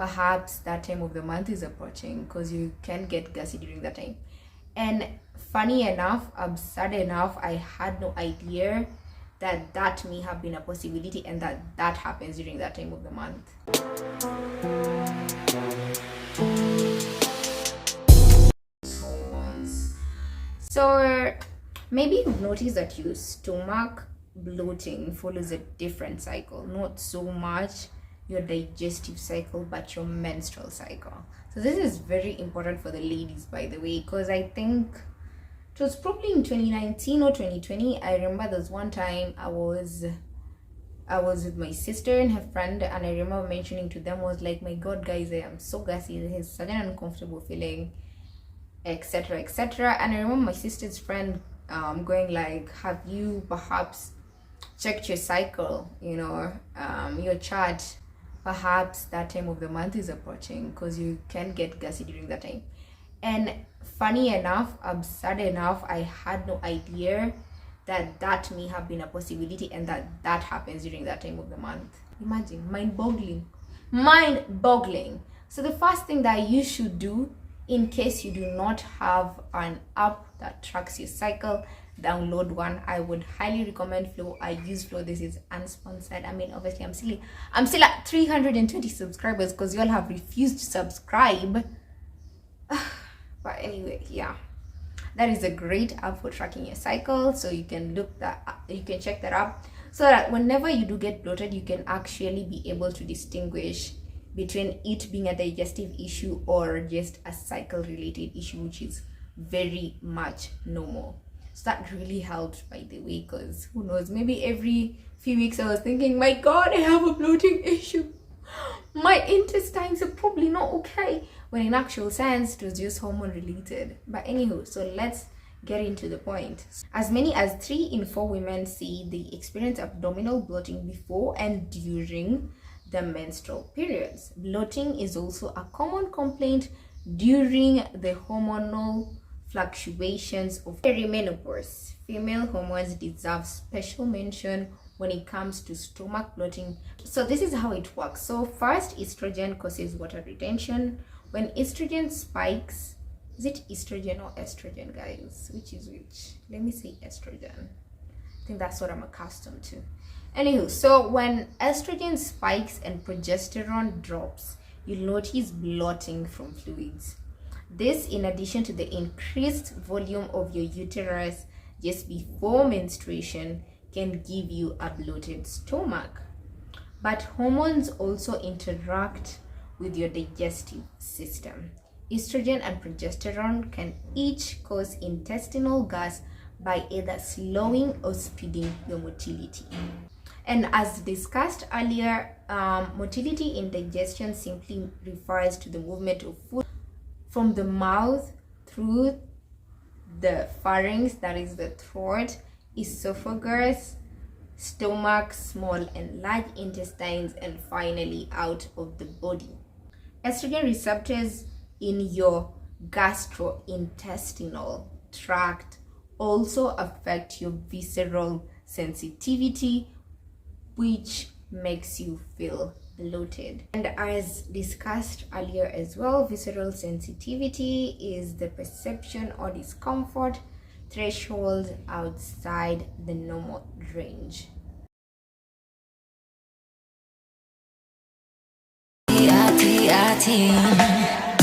perhaps that time of the month is approaching, because you can get gassy during that time. And funny enough, absurd enough, I had no idea that that may have been a possibility and that happens during that time of the month. So maybe you've noticed that your stomach bloating follows a different cycle, not so much your digestive cycle but your menstrual cycle. So this is very important for the ladies, by the way, because I think it was probably in 2019 or 2020. I remember there was one time I was with my sister and her friend, and I remember mentioning to them, was like, my god guys, I am so gassy, it's such an uncomfortable feeling, etc, etc. And I remember my sister's friend going like, have you perhaps checked your cycle, your chart? Perhaps that time of the month is approaching, because you can get gassy during that time. And funny enough, absurd enough, I had no idea that that may have been a possibility and that happens during that time of the month. Imagine, mind-boggling. So the first thing that you should do, in case you do not have an app that tracks your cycle, download one. I would highly recommend Flow. I use Flow. This is unsponsored. I mean, obviously I'm still at 320 subscribers because you all have refused to subscribe. But anyway, yeah, that is a great app for tracking your cycle. So you can check that up, so that whenever you do get bloated, you can actually be able to distinguish between it being a digestive issue or just a cycle related issue, which is very much normal. So that really helped, by the way, because who knows, maybe every few weeks I was thinking, my god, I have a bloating issue, my intestines are probably not okay, when in actual sense it was just hormone related. But anywho, so let's get into the point. As many as 3 in 4 women say they experience abdominal bloating before and during the menstrual periods. Bloating is also a common complaint during the hormonal fluctuations of perimenopause. Female hormones deserve special mention when it comes to stomach bloating. So this is how it works. So first, estrogen causes water retention. When estrogen spikes, is it estrogen or estrogen, guys? Which is which? Let me say estrogen. I think that's what I'm accustomed to. Anywho, so when estrogen spikes and progesterone drops, you'll notice bloating from fluids. This, in addition to the increased volume of your uterus just before menstruation, can give you a bloated stomach. But hormones also interact with your digestive system. Estrogen and progesterone can each cause intestinal gas by either slowing or speeding your motility. And as discussed earlier, motility in digestion simply refers to the movement of food from the mouth through the pharynx, that is the throat, esophagus, stomach, small and large intestines, and finally out of the body. Estrogen receptors in your gastrointestinal tract also affect your visceral sensitivity, which makes you feel bloated. And as discussed earlier as well, visceral sensitivity is the perception or discomfort threshold outside the normal range. Beauti-GANG.